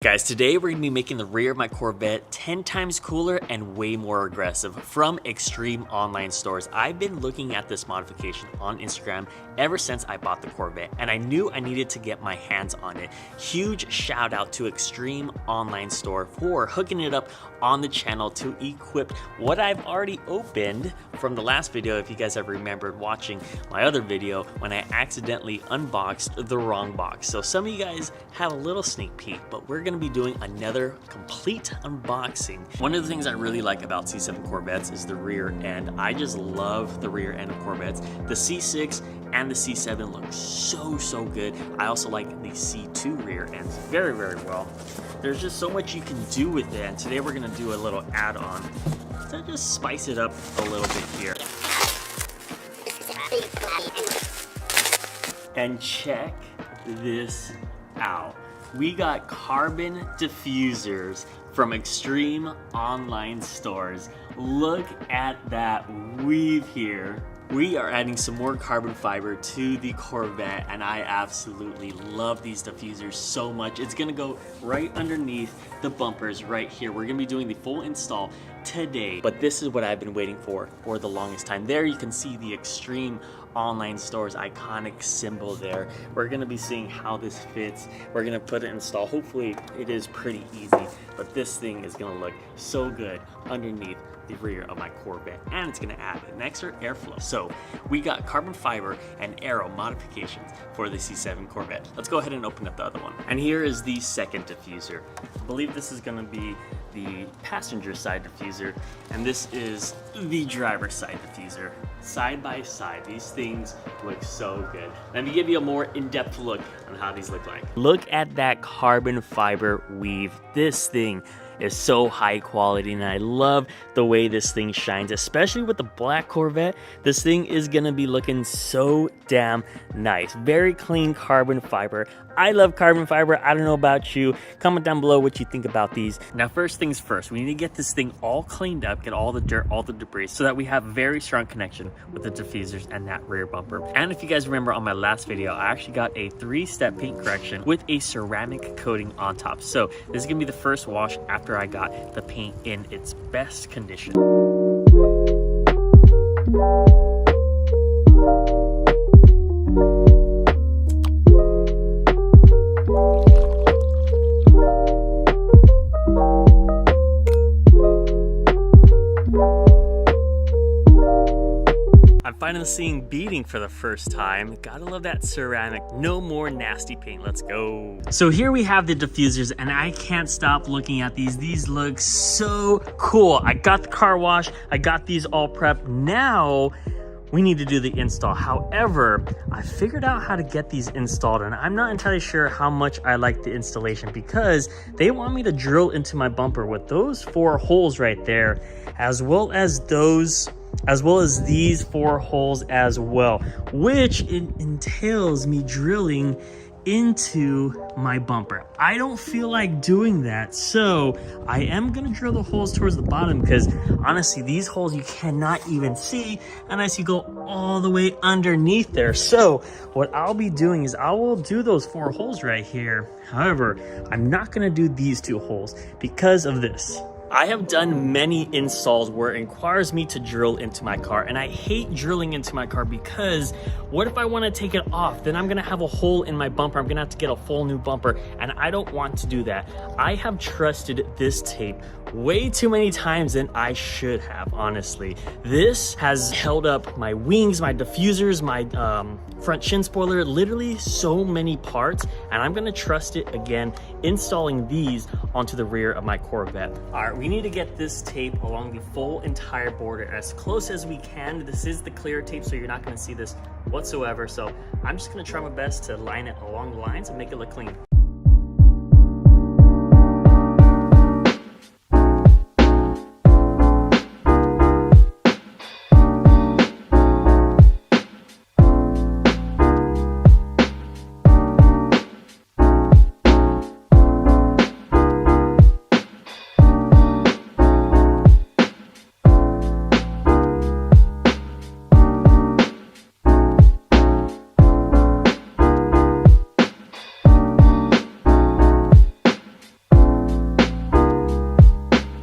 Guys, today we're going to be making the rear of my Corvette 10 times cooler and way more aggressive from extreme online stores. I've been looking at this modification on Instagram ever since I bought the Corvette, and I knew I needed to get my hands on it. Huge shout out to Extreme Online Store for hooking it up on the channel to equip what I've already opened from the last video. If you guys have remembered watching my other video when I accidentally unboxed the wrong box. So some of you guys have a little sneak peek, but we're going to be doing another complete unboxing. One of the things I really like about C7 Corvettes is the rear end. I just love the rear end of Corvettes. The C6 and the C7 look so good. I also like the C2 rear ends very well. There's just so much you can do with it, and today we're gonna do a little add-on to just spice it up a little bit here. And check this out. We got carbon diffusers from Extreme Online Stores. Look at that weave here. We are adding some more carbon fiber to the Corvette, and I absolutely love these diffusers so much. It's gonna go right underneath the bumpers right here. We're gonna be doing the full install today, but this is what I've been waiting for the longest time. There you can see the Extreme Online Store's iconic symbol there. We're gonna be seeing how this fits. We're gonna put it install. Hopefully it is pretty easy, but this thing is gonna look so good underneath the rear of my Corvette, and it's gonna add an extra airflow. So we got carbon fiber and aero modifications for the C7 Corvette. Let's go ahead and open up the other one. And here is the second diffuser. I believe this is gonna be the passenger side diffuser, and this is the driver side diffuser. Side by side, these things look so good. Let me give you a more in-depth look on how these look like. Look at that carbon fiber weave. This thing is so high quality, and I love the way this thing shines, especially with the black Corvette. This thing is gonna be looking so damn nice. Very clean carbon fiber. I love carbon fiber. I don't know about you. Comment down below what you think about these. Now, first things first, we need to get this thing all cleaned up, get all the dirt, all the debris, so that we have very strong connection with the diffusers and that rear bumper. And if you guys remember on my last video, I actually got a 3-step paint correction with a ceramic coating on top. So this is gonna be the first wash after I got the paint in its best condition. Finally seeing beading for the first time. Gotta love that ceramic. No more nasty paint. Let's go. So here we have the diffusers, and I can't stop looking at these. These look so cool. I got the car wash. I got these all prepped. Now we need to do the install. However, I figured out how to get these installed, and I'm not entirely sure how much I like the installation, because they want me to drill into my bumper with those 4 holes right there, as well as these 4 holes as well, which entails me drilling into my bumper. I don't feel like doing that, so I am gonna drill the holes towards the bottom, because honestly these holes you cannot even see unless you go all the way underneath there. So what I'll be doing is I will do those 4 holes right here. However, I'm not gonna do these 2 holes because of this. I have done many installs where it requires me to drill into my car, and I hate drilling into my car because what if I want to take it off? Then I'm going to have a hole in my bumper. I'm going to have to get a full new bumper, and I don't want to do that. I have trusted this tape way too many times than I should have, honestly. This has held up my wings, my diffusers, my front shin spoiler, literally so many parts, and I'm going to trust it again installing these onto the rear of my Corvette. All right, we need to get this tape along the full entire border as close as we can. This is the clear tape, so you're not going to see this whatsoever. So I'm just going to try my best to line it along the lines and make it look clean.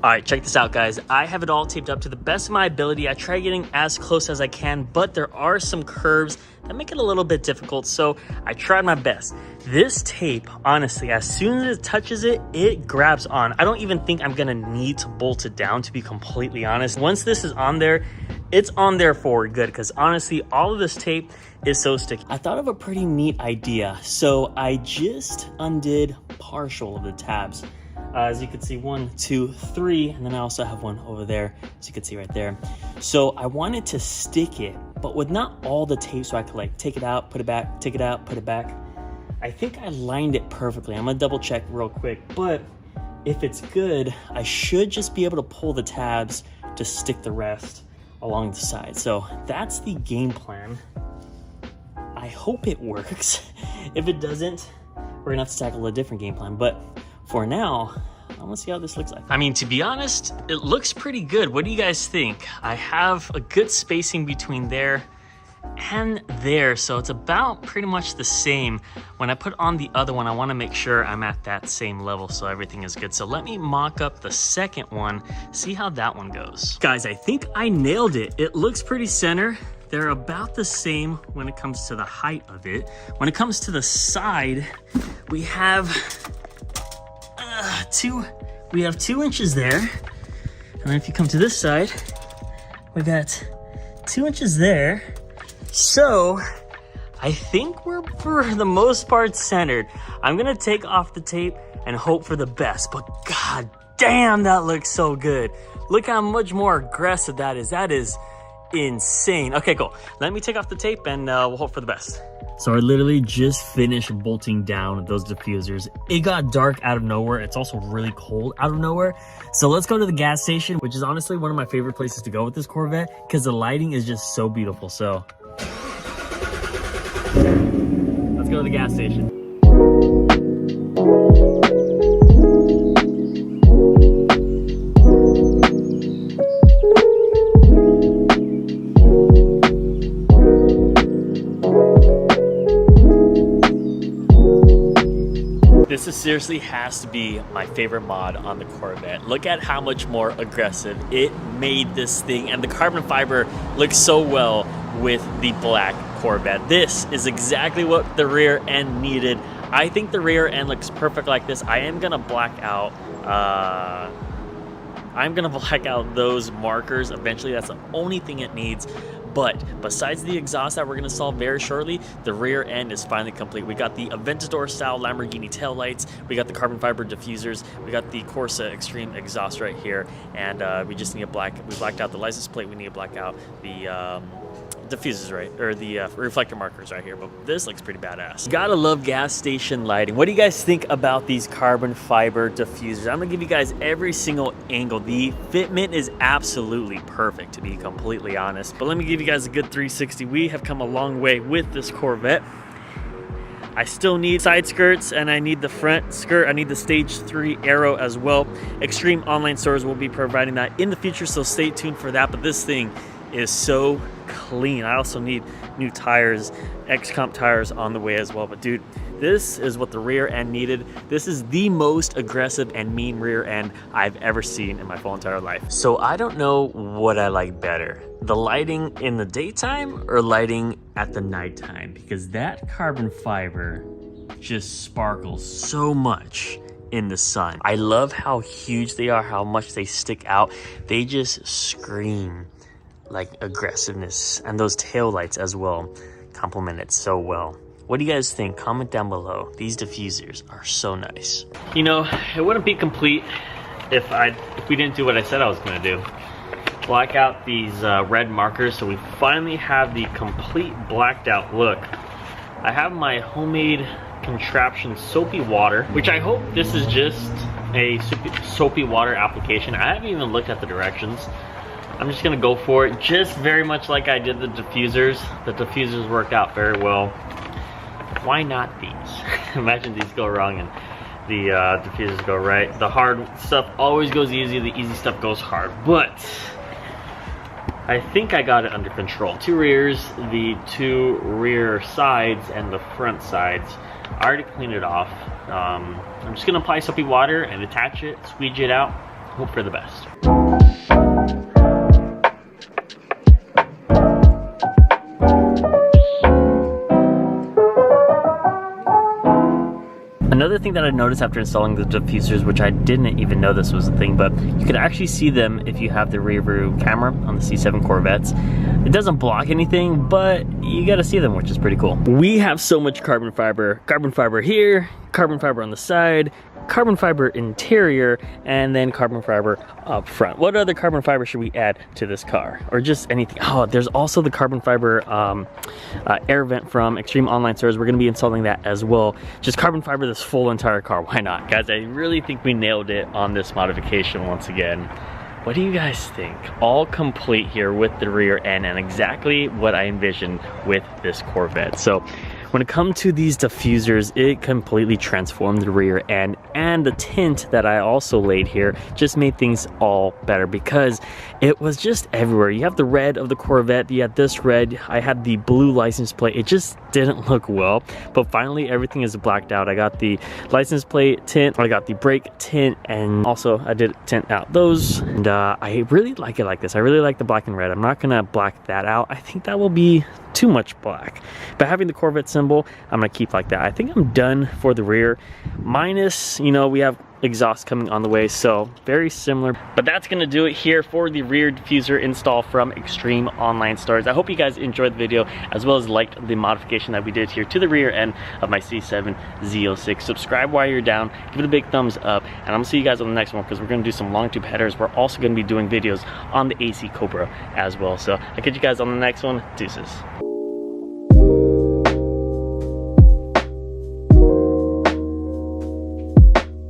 All right, check this out, guys. I have it all taped up to the best of my ability. I try getting as close as I can, but there are some curves that make it a little bit difficult, so I tried my best. This tape, honestly, as soon as it touches it, it grabs on. I don't even think I'm gonna need to bolt it down, to be completely honest. Once this is on there, it's on there for good, because honestly, all of this tape is so sticky. I thought of a pretty neat idea, so I just undid partial of the tabs. As you can see, 1, 2, 3, and then I also have one over there, as you can see right there. So I wanted to stick it, but with not all the tape, so I could like take it out, put it back, take it out, put it back. I think I lined it perfectly. I'm gonna double check real quick, but if it's good, I should just be able to pull the tabs to stick the rest along the side. So that's the game plan. I hope it works. If it doesn't, we're gonna have to tackle a different game plan, but for now, I want to see how this looks like. I mean, to be honest, it looks pretty good. What do you guys think? I have a good spacing between there and there, so it's about pretty much the same. When I put on the other one, I want to make sure I'm at that same level so everything is good. So let me mock up the second one, see how that one goes. Guys, I think I nailed it. It looks pretty center. They're about the same when it comes to the height of it. When it comes to the side, we have 2 inches there, and then if you come to this side, we got 2 inches there. So I think we're for the most part centered. I'm gonna take off the tape and hope for the best, but god damn, that looks so good. Look how much more aggressive that is. That is insane. Okay, cool. Let me take off the tape and we'll hope for the best. So I literally just finished bolting down those diffusers. It got dark out of nowhere. It's also really cold out of nowhere. So let's go to the gas station, which is honestly one of my favorite places to go with this Corvette because the lighting is just so beautiful. So let's go to the gas station. This seriously has to be my favorite mod on the Corvette. Look at how much more aggressive it made this thing, and the carbon fiber looks so well with the black Corvette. This is exactly what the rear end needed. I think the rear end looks perfect like this. I am gonna black out those markers eventually. That's the only thing it needs. But besides the exhaust that we're going to solve very shortly, the rear end is finally complete. We got the Aventador style Lamborghini taillights, we got the carbon fiber diffusers, we got the Corsa Extreme exhaust right here, and we just need we blacked out the license plate, we need to black out the diffusers, right, or the reflector markers right here, but this looks pretty badass. Gotta love gas station lighting. What do you guys think about these carbon fiber diffusers? I'm gonna give you guys every single angle. The fitment is absolutely perfect, to be completely honest, but let me give you guys a good 360. We have come a long way with this Corvette. I still need side skirts and I need the front skirt. I need the stage 3 aero as well. Extreme Online Stores will be providing that in the future, so stay tuned for that. But this thing is so clean. I also need new tires, X-Comp tires on the way as well. But dude, this is what the rear end needed. This is the most aggressive and mean rear end I've ever seen in my full entire life. So I don't know what I like better, the lighting in the daytime or lighting at the nighttime, because that carbon fiber just sparkles so much in the sun. I love how huge they are, how much they stick out. They just scream like aggressiveness, and those tail lights as well complement it so well. What do you guys think? Comment down below. These diffusers are so nice. You know, it wouldn't be complete if we didn't do what I said I was gonna do. Black out these red markers, so we finally have the complete blacked out look. I have my homemade contraption soapy water, which I hope this is just a soapy water application. I haven't even looked at the directions. I'm just gonna go for it, just very much like I did the diffusers. The diffusers worked out very well. Why not these? Imagine these go wrong and the diffusers go right. The hard stuff always goes easy, the easy stuff goes hard. But I think I got it under control. 2 rears, the 2 rear sides, and the front sides. I already cleaned it off. I'm just gonna apply soapy water and attach it, squeegee it out, hope for the best. Another thing that I noticed after installing the diffusers, which I didn't even know this was a thing, but you can actually see them if you have the rear view camera on the C7 Corvettes. It doesn't block anything, but you gotta see them, which is pretty cool. We have so much carbon fiber here, carbon fiber on the side, carbon fiber interior, and then carbon fiber up front. What other carbon fiber should we add to this car? Or just anything? Oh, there's also the carbon fiber air vent from Extreme Online Stores. We're gonna be installing that as well. Just carbon fiber this full entire car, why not? Guys, I really think we nailed it on this modification once again. What do you guys think? All complete here with the rear end and exactly what I envisioned with this Corvette. So when it comes to these diffusers, it completely transformed the rear end, and the tint that I also laid here just made things all better because it was just everywhere. You have the red of the Corvette, you had this red, I had the blue license plate. It just didn't look well, but finally everything is blacked out. I got the license plate tint, I got the brake tint, and also I did tint out those, and I really like it like this. I really like the black and red. I'm not gonna black that out. I think that will be too much black, but having the Corvette symbol, I'm gonna keep like that. I think I'm done for the rear, minus, you know, we have exhaust coming on the way, so very similar. But that's gonna do it here for the rear diffuser install from Extreme Online Stores. I hope you guys enjoyed the video as well as liked the modification that we did here to the rear end of my C7 Z06. Subscribe while you're down, give it a big thumbs up, and I'm gonna see you guys on the next one because we're gonna do some long tube headers. We're also gonna be doing videos on the AC Cobra as well. So I'll catch you guys on the next one. Deuces.